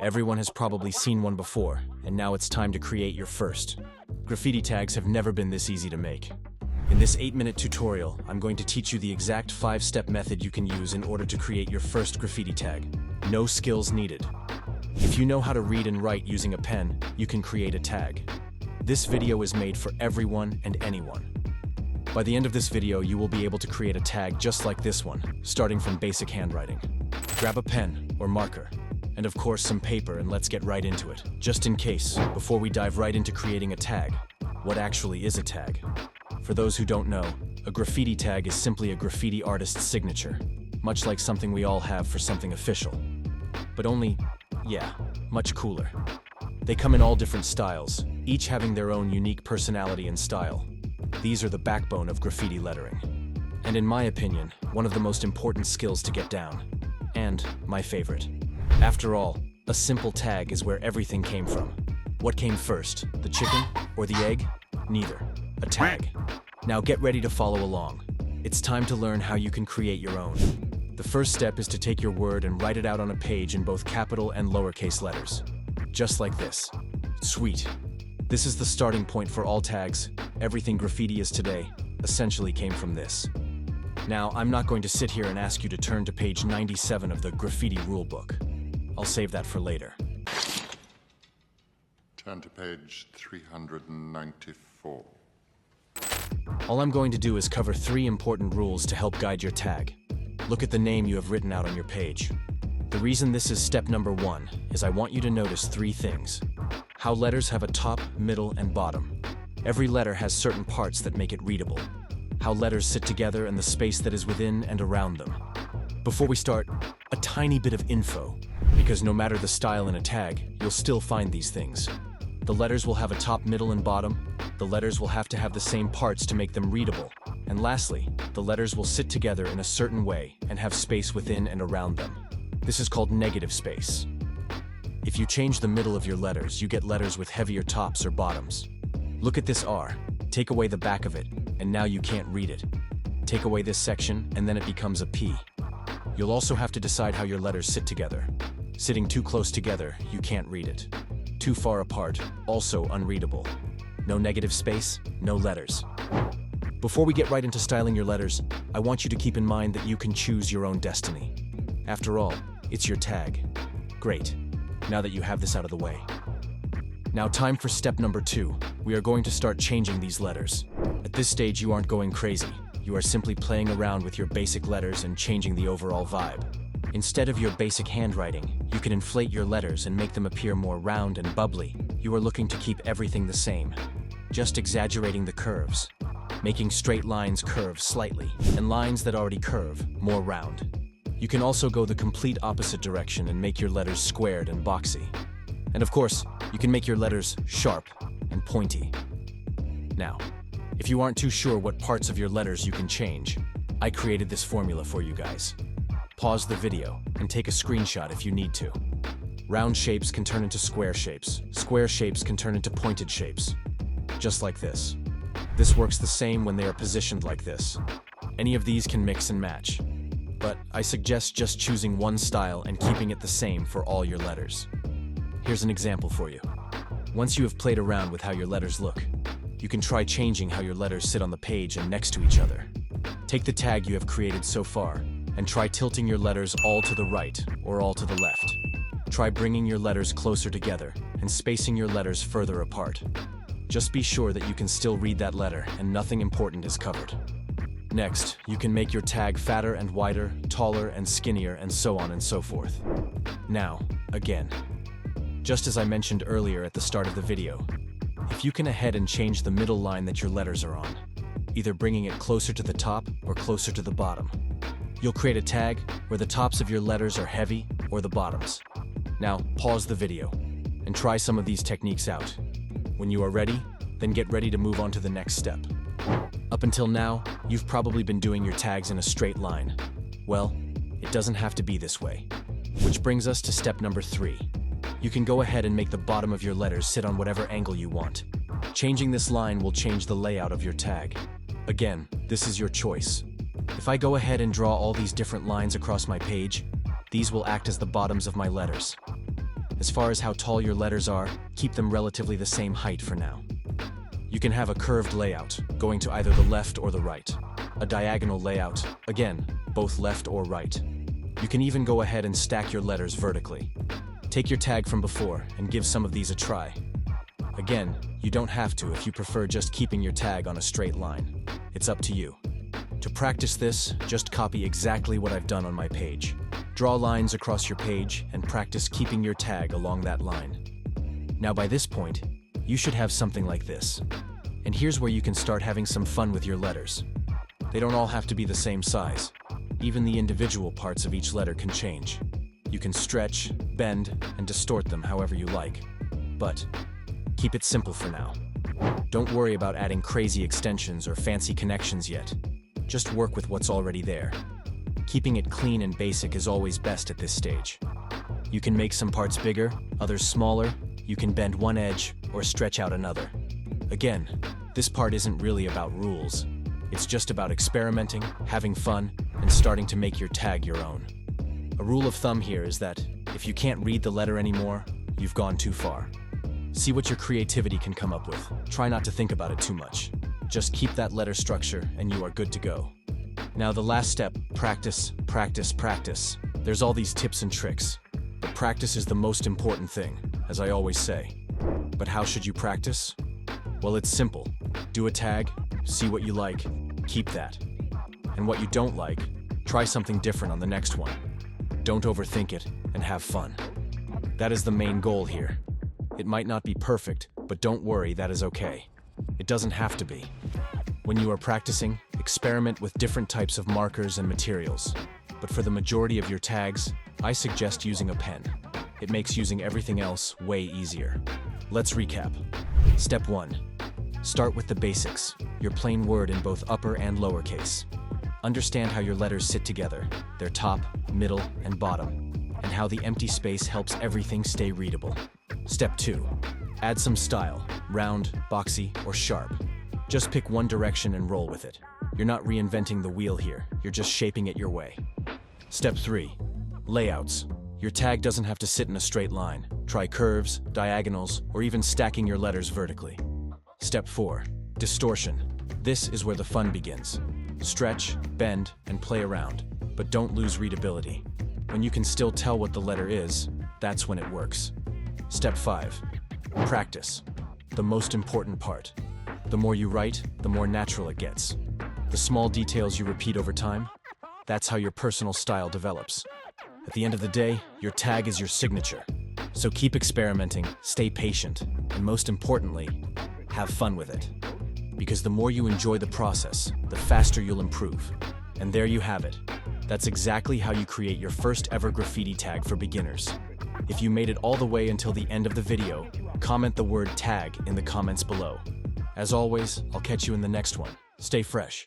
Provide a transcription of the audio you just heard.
Everyone has probably seen one before, and now it's time to create your first. Graffiti tags have never been this easy to make. In this 8-minute tutorial, I'm going to teach you the exact 5-step method you can use in order to create your first graffiti tag. No skills needed. If you know how to read and write using a pen, you can create a tag. This video is made for everyone and anyone. By the end of this video, you will be able to create a tag just like this one, starting from basic handwriting. Grab a pen or marker, and of course some paper, and let's get right into it. Just in case, before we dive right into creating a tag, what actually is a tag? For those who don't know, a graffiti tag is simply a graffiti artist's signature, much like something we all have for something official. But only, much cooler. They come in all different styles, each having their own unique personality and style. These are the backbone of graffiti lettering. And in my opinion, one of the most important skills to get down. And my favorite. After all, a simple tag is where everything came from. What came first, the chicken or the egg? Neither. A tag. Now get ready to follow along. It's time to learn how you can create your own. The first step is to take your word and write it out on a page in both capital and lowercase letters. Just like this. Sweet. This is the starting point for all tags. Everything graffiti is today essentially came from this. Now, I'm not going to sit here and ask you to turn to page 97 of the graffiti rulebook. I'll save that for later. Turn to page 394. All I'm going to do is cover 3 important rules to help guide your tag. Look at the name you have written out on your page. The reason this is step number 1 is I want you to notice 3 things. How letters have a top, middle, and bottom. Every letter has certain parts that make it readable. How letters sit together and the space that is within and around them. Before we start, a tiny bit of info, because no matter the style in a tag, you'll still find these things. The letters will have a top, middle, and bottom. The letters will have to have the same parts to make them readable. And lastly, the letters will sit together in a certain way and have space within and around them. This is called negative space. If you change the middle of your letters, you get letters with heavier tops or bottoms. Look at this R. Take away the back of it, and now you can't read it. Take away this section, and then it becomes a P. You'll also have to decide how your letters sit together. Sitting too close together, you can't read it. Too far apart, also unreadable. No negative space, no letters. Before we get right into styling your letters, I want you to keep in mind that you can choose your own destiny. After all, it's your tag. Great. Now that you have this out of the way. Now time for step number 2. We are going to start changing these letters. At this stage, you aren't going crazy. You are simply playing around with your basic letters and changing the overall vibe. Instead of your basic handwriting, you can inflate your letters and make them appear more round and bubbly. You are looking to keep everything the same, just exaggerating the curves, making straight lines curve slightly, and lines that already curve more round. You can also go the complete opposite direction and make your letters squared and boxy. And of course, you can make your letters sharp and pointy. Now, if you aren't too sure what parts of your letters you can change, I created this formula for you guys. Pause the video and take a screenshot if you need to. Round shapes can turn into square shapes. Square shapes can turn into pointed shapes. Just like this. This works the same when they are positioned like this. Any of these can mix and match. But I suggest just choosing one style and keeping it the same for all your letters. Here's an example for you. Once you have played around with how your letters look, you can try changing how your letters sit on the page and next to each other. Take the tag you have created so far and try tilting your letters all to the right or all to the left. Try bringing your letters closer together and spacing your letters further apart. Just be sure that you can still read that letter and nothing important is covered. Next, you can make your tag fatter and wider, taller and skinnier, and so on and so forth. Now, again, just as I mentioned earlier at the start of the video, if you can ahead and change the middle line that your letters are on, either bringing it closer to the top or closer to the bottom, you'll create a tag where the tops of your letters are heavy or the bottoms. Now, pause the video and try some of these techniques out. When you are ready, then get ready to move on to the next step. Up until now, you've probably been doing your tags in a straight line. Well, it doesn't have to be this way. Which brings us to step number 3. You can go ahead and make the bottom of your letters sit on whatever angle you want. Changing this line will change the layout of your tag. Again, this is your choice. If I go ahead and draw all these different lines across my page, these will act as the bottoms of my letters. As far as how tall your letters are, keep them relatively the same height for now. You can have a curved layout, going to either the left or the right. A diagonal layout, again, both left or right. You can even go ahead and stack your letters vertically. Take your tag from before and give some of these a try. Again, you don't have to if you prefer just keeping your tag on a straight line. It's up to you. To practice this, just copy exactly what I've done on my page. Draw lines across your page and practice keeping your tag along that line. Now by this point, you should have something like this. And here's where you can start having some fun with your letters. They don't all have to be the same size. Even the individual parts of each letter can change. You can stretch, bend, and distort them however you like. But keep it simple for now. Don't worry about adding crazy extensions or fancy connections yet. Just work with what's already there. Keeping it clean and basic is always best at this stage. You can make some parts bigger, others smaller. You can bend one edge or stretch out another. Again, this part isn't really about rules. It's just about experimenting, having fun, and starting to make your tag your own. A rule of thumb here is that if you can't read the letter anymore, you've gone too far. See what your creativity can come up with. Try not to think about it too much. Just keep that letter structure and you are good to go. Now the last step, practice, practice, practice. There's all these tips and tricks, but practice is the most important thing, as I always say. But how should you practice? Well, it's simple. Do a tag, see what you like, keep that. And what you don't like, try something different on the next one. Don't overthink it and have fun. That is the main goal here. It might not be perfect, but don't worry, that is okay. It doesn't have to be. When you are practicing, experiment with different types of markers and materials. But for the majority of your tags, I suggest using a pen. It makes using everything else way easier. Let's recap. Step 1. Start with the basics, your plain word in both upper and lowercase. Understand how your letters sit together, their top, middle, and bottom, and how the empty space helps everything stay readable. Step 2. Add some style, round, boxy, or sharp. Just pick one direction and roll with it. You're not reinventing the wheel here, you're just shaping it your way. Step 3. Layouts. Your tag doesn't have to sit in a straight line. Try curves, diagonals, or even stacking your letters vertically. Step 4. Distortion. This is where the fun begins. Stretch, bend, and play around, but don't lose readability. When you can still tell what the letter is, that's when it works. Step 5. Practice. The most important part. The more you write, the more natural it gets. The small details you repeat over time, that's how your personal style develops. At the end of the day, your tag is your signature. So keep experimenting, stay patient, and most importantly, have fun with it. Because the more you enjoy the process, the faster you'll improve. And there you have it. That's exactly how you create your first ever graffiti tag for beginners. If you made it all the way until the end of the video, comment the word tag in the comments below. As always, I'll catch you in the next one. Stay fresh.